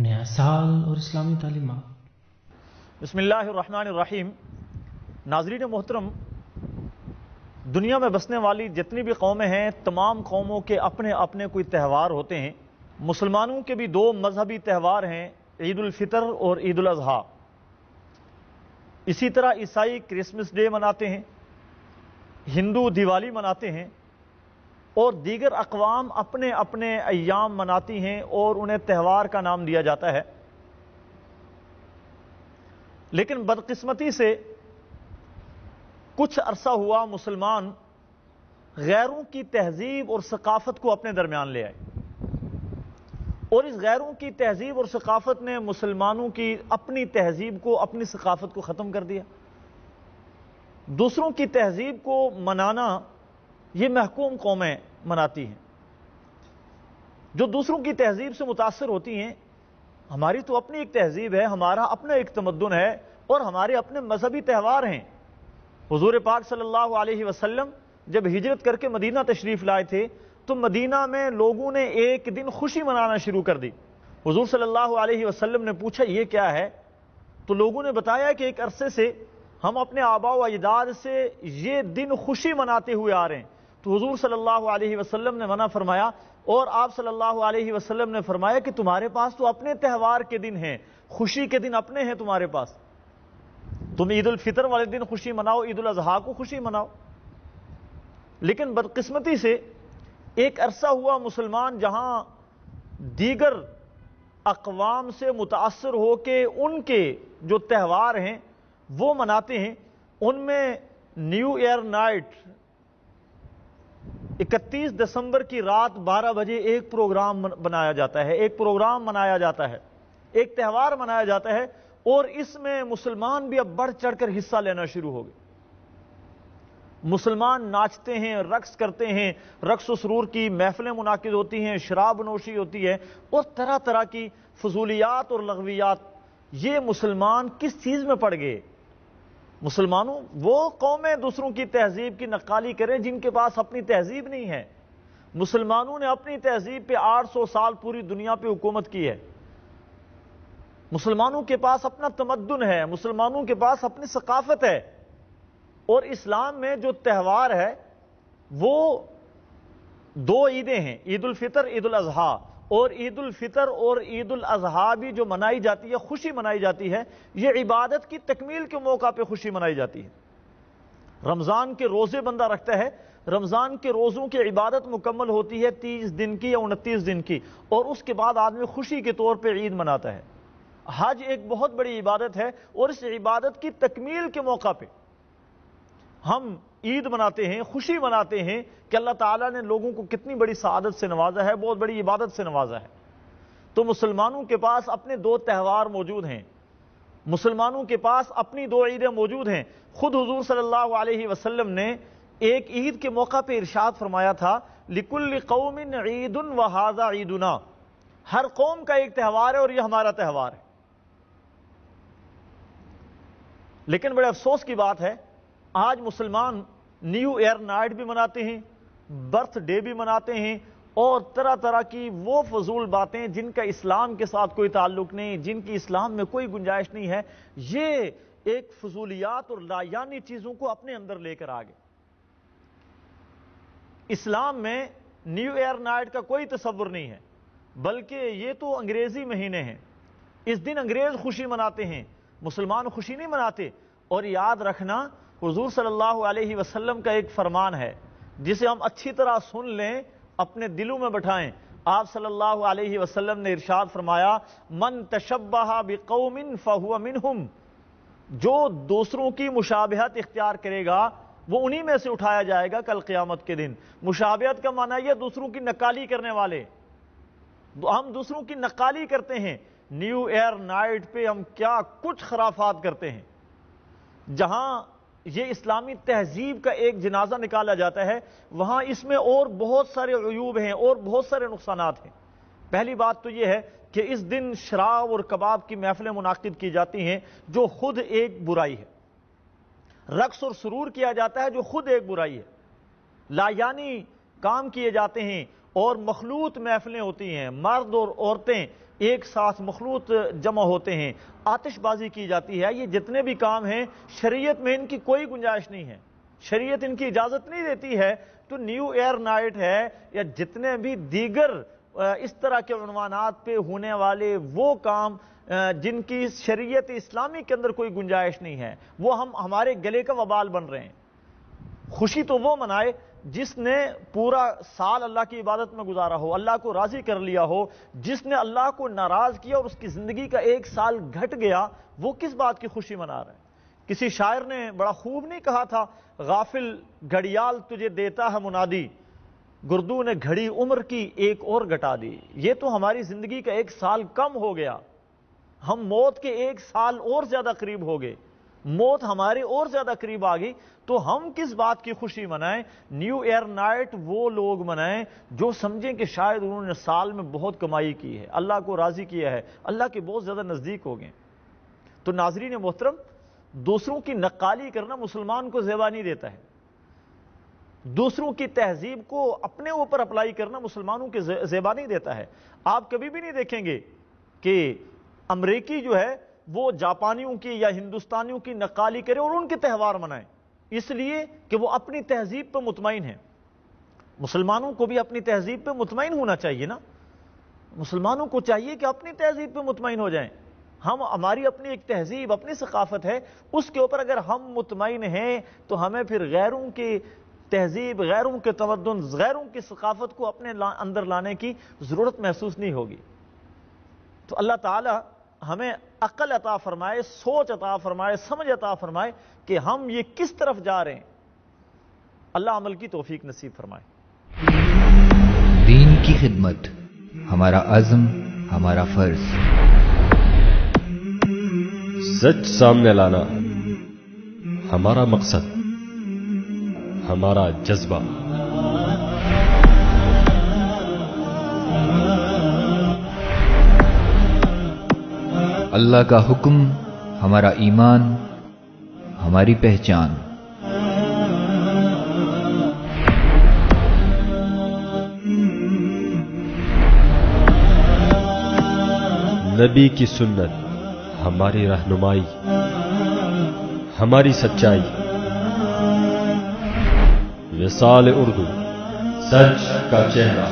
نیا سال اور اسلامی تعلیمات۔ بسم اللہ الرحمن الرحیم۔ ناظرین محترم، دنیا میں بسنے والی جتنی بھی قومیں ہیں، تمام قوموں کے اپنے اپنے کوئی تہوار ہوتے ہیں۔ مسلمانوں کے بھی دو مذہبی تہوار ہیں، عید الفطر اور عید الاضحیٰ۔ اسی طرح عیسائی کرسمس ڈے مناتے ہیں، ہندو دیوالی مناتے ہیں، اور دیگر اقوام اپنے اپنے ایام مناتی ہیں اور انہیں تہوار کا نام دیا جاتا ہے۔ لیکن بدقسمتی سے کچھ عرصہ ہوا مسلمان غیروں کی تہذیب اور ثقافت کو اپنے درمیان لے آئے، اور اس غیروں کی تہذیب اور ثقافت نے مسلمانوں کی اپنی تہذیب کو، اپنی ثقافت کو ختم کر دیا۔ دوسروں کی تہذیب کو منانا یہ محکوم قومیں مناتی ہیں، جو دوسروں کی تہذیب سے متاثر ہوتی ہیں۔ ہماری تو اپنی ایک تہذیب ہے، ہمارا اپنا ایک تمدن ہے، اور ہمارے اپنے مذہبی تہوار ہیں۔ حضور پاک صلی اللہ علیہ وسلم جب ہجرت کر کے مدینہ تشریف لائے تھے تو مدینہ میں لوگوں نے ایک دن خوشی منانا شروع کر دی۔ حضور صلی اللہ علیہ وسلم نے پوچھا یہ کیا ہے؟ تو لوگوں نے بتایا کہ ایک عرصے سے ہم اپنے آباء و اجداد سے یہ دن خوشی مناتے ہوئے آ رہے ہیں۔ تو حضور صلی اللہ علیہ وسلم نے منع فرمایا، اور آپ صلی اللہ علیہ وسلم نے فرمایا کہ تمہارے پاس تو اپنے تہوار کے دن ہیں، خوشی کے دن اپنے ہیں تمہارے پاس۔ تم عید الفطر والے دن خوشی مناؤ، عید الاضحیٰ کو خوشی مناؤ۔ لیکن بدقسمتی سے ایک عرصہ ہوا مسلمان جہاں دیگر اقوام سے متاثر ہو کے ان کے جو تہوار ہیں وہ مناتے ہیں۔ ان میں نیو ایئر نائٹ 31 دسمبر کی رات 12 بجے ایک پروگرام بنایا جاتا ہے، ایک پروگرام منایا جاتا ہے، ایک تہوار منایا جاتا ہے، اور اس میں مسلمان بھی اب بڑھ چڑھ کر حصہ لینا شروع ہو گئے۔ مسلمان ناچتے ہیں، رقص کرتے ہیں، رقص و سرور کی محفلیں منعقد ہوتی ہیں، شراب نوشی ہوتی ہے، اور طرح طرح کی فضولیات اور لغویات۔ یہ مسلمان کس چیز میں پڑ گئے؟ مسلمانوں وہ قومیں دوسروں کی تہذیب کی نقالی کریں جن کے پاس اپنی تہذیب نہیں ہے۔ مسلمانوں نے اپنی تہذیب پہ 800 سال پوری دنیا پہ حکومت کی ہے۔ مسلمانوں کے پاس اپنا تمدن ہے، مسلمانوں کے پاس اپنی ثقافت ہے، اور اسلام میں جو تہوار ہے وہ دو عیدیں ہیں، عید الفطر، عید الاضحیٰ۔ اور عید الفطر اور عید الاضحیٰ بھی جو منائی جاتی ہے، خوشی منائی جاتی ہے، یہ عبادت کی تکمیل کے موقع پہ خوشی منائی جاتی ہے۔ رمضان کے روزے بندہ رکھتا ہے، رمضان کے روزوں کی عبادت مکمل ہوتی ہے 30 دن کی یا 29 دن کی، اور اس کے بعد آدمی خوشی کے طور پہ عید مناتا ہے۔ حج ایک بہت بڑی عبادت ہے، اور اس عبادت کی تکمیل کے موقع پہ ہم عید مناتے ہیں، خوشی مناتے ہیں کہ اللہ تعالیٰ نے لوگوں کو کتنی بڑی سعادت سے نوازا ہے، بہت بڑی عبادت سے نوازا ہے۔ تو مسلمانوں کے پاس اپنے دو تہوار موجود ہیں، مسلمانوں کے پاس اپنی دو عیدیں موجود ہیں۔ خود حضور صلی اللہ علیہ وسلم نے ایک عید کے موقع پہ ارشاد فرمایا تھا، لِكُلِّ قَوْمٍ عِيدٌ وَهَذَا عِيدُنَا، ہر قوم کا ایک تہوار ہے اور یہ ہمارا تہوار ہے۔ لیکن بڑے افسوس کی بات ہے، آج مسلمان نیو ایئر نائٹ بھی مناتے ہیں، برتھ ڈے بھی مناتے ہیں، اور طرح طرح کی وہ فضول باتیں جن کا اسلام کے ساتھ کوئی تعلق نہیں، جن کی اسلام میں کوئی گنجائش نہیں ہے، یہ ایک فضولیات اور لایانی چیزوں کو اپنے اندر لے کر آگے۔ اسلام میں نیو ایئر نائٹ کا کوئی تصور نہیں ہے، بلکہ یہ تو انگریزی مہینے ہیں، اس دن انگریز خوشی مناتے ہیں، مسلمان خوشی نہیں مناتے۔ اور یاد رکھنا، حضور صلی اللہ علیہ وسلم کا ایک فرمان ہے جسے ہم اچھی طرح سن لیں، اپنے دلوں میں بٹھائیں۔ آپ صلی اللہ علیہ وسلم نے ارشاد فرمایا، من تشبہ بقوم فہو منہم، جو دوسروں کی مشابہت اختیار کرے گا وہ انہی میں سے اٹھایا جائے گا کل قیامت کے دن۔ مشابہت کا معنی یہ دوسروں کی نقالی کرنے والے، ہم دوسروں کی نقالی کرتے ہیں۔ نیو ایئر نائٹ پہ ہم کیا کچھ خرافات کرتے ہیں، جہاں یہ اسلامی تہذیب کا ایک جنازہ نکالا جاتا ہے، وہاں اس میں اور بہت سارے عیوب ہیں اور بہت سارے نقصانات ہیں۔ پہلی بات تو یہ ہے کہ اس دن شراب اور کباب کی محفلیں منعقد کی جاتی ہیں جو خود ایک برائی ہے، رقص اور سرور کیا جاتا ہے جو خود ایک برائی ہے، لایانی کام کیے جاتے ہیں، اور مخلوط محفلیں ہوتی ہیں، مرد اور عورتیں ایک ساتھ مخلوط جمع ہوتے ہیں، آتش بازی کی جاتی ہے، یہ جتنے بھی کام ہیں شریعت میں ان کی کوئی گنجائش نہیں ہے، شریعت ان کی اجازت نہیں دیتی ہے۔ تو نیو ایئر نائٹ ہے یا جتنے بھی دیگر اس طرح کے عنوانات پہ ہونے والے وہ کام جن کی شریعت اسلامی کے اندر کوئی گنجائش نہیں ہے، وہ ہمارے گلے کا وبال بن رہے ہیں۔ خوشی تو وہ منائے جس نے پورا سال اللہ کی عبادت میں گزارا ہو، اللہ کو راضی کر لیا ہو۔ جس نے اللہ کو ناراض کیا اور اس کی زندگی کا ایک سال گھٹ گیا، وہ کس بات کی خوشی منا رہا ہے؟ کسی شاعر نے بڑا خوب نہیں کہا تھا، غافل گھڑیال تجھے دیتا ہے منادی، گردو نے گھڑی عمر کی ایک اور گھٹا دی۔ یہ تو ہماری زندگی کا ایک سال کم ہو گیا، ہم موت کے ایک سال اور زیادہ قریب ہو گئے، موت ہمارے اور زیادہ قریب آ گئی، تو ہم کس بات کی خوشی منائیں؟ نیو ایئر نائٹ وہ لوگ منائیں جو سمجھیں کہ شاید انہوں نے سال میں بہت کمائی کی ہے، اللہ کو راضی کیا ہے، اللہ کے بہت زیادہ نزدیک ہو گئے۔ تو ناظرین محترم، دوسروں کی نقالی کرنا مسلمان کو زیبا نہیں دیتا ہے، دوسروں کی تہذیب کو اپنے اوپر اپلائی کرنا مسلمانوں کے زیبا نہیں دیتا ہے۔ آپ کبھی بھی نہیں دیکھیں گے کہ امریکی جو ہے وہ جاپانیوں کی یا ہندوستانیوں کی نقالی کرے اور ان کے تہوار منائیں، اس لیے کہ وہ اپنی تہذیب پہ مطمئن ہیں۔ مسلمانوں کو بھی اپنی تہذیب پہ مطمئن ہونا چاہیے نا، مسلمانوں کو چاہیے کہ اپنی تہذیب پہ مطمئن ہو جائیں۔ ہماری اپنی ایک تہذیب، اپنی ثقافت ہے، اس کے اوپر اگر ہم مطمئن ہیں تو ہمیں پھر غیروں کی تہذیب، غیروں کے تمدن، غیروں کی ثقافت کو اپنے اندر لانے کی ضرورت محسوس نہیں ہوگی۔ تو اللہ تعالی ہمیں عقل عطا فرمائے، سوچ عطا فرمائے، سمجھ عطا فرمائے کہ ہم یہ کس طرف جا رہے ہیں۔ اللہ عمل کی توفیق نصیب فرمائے۔ دین کی خدمت ہمارا عزم، ہمارا فرض۔ سچ سامنے لانا ہمارا مقصد، ہمارا جذبہ۔ اللہ کا حکم ہمارا ایمان، ہماری پہچان۔ نبی کی سنت ہماری رہنمائی، ہماری سچائی۔ وصال اردو، سچ کا چہرہ۔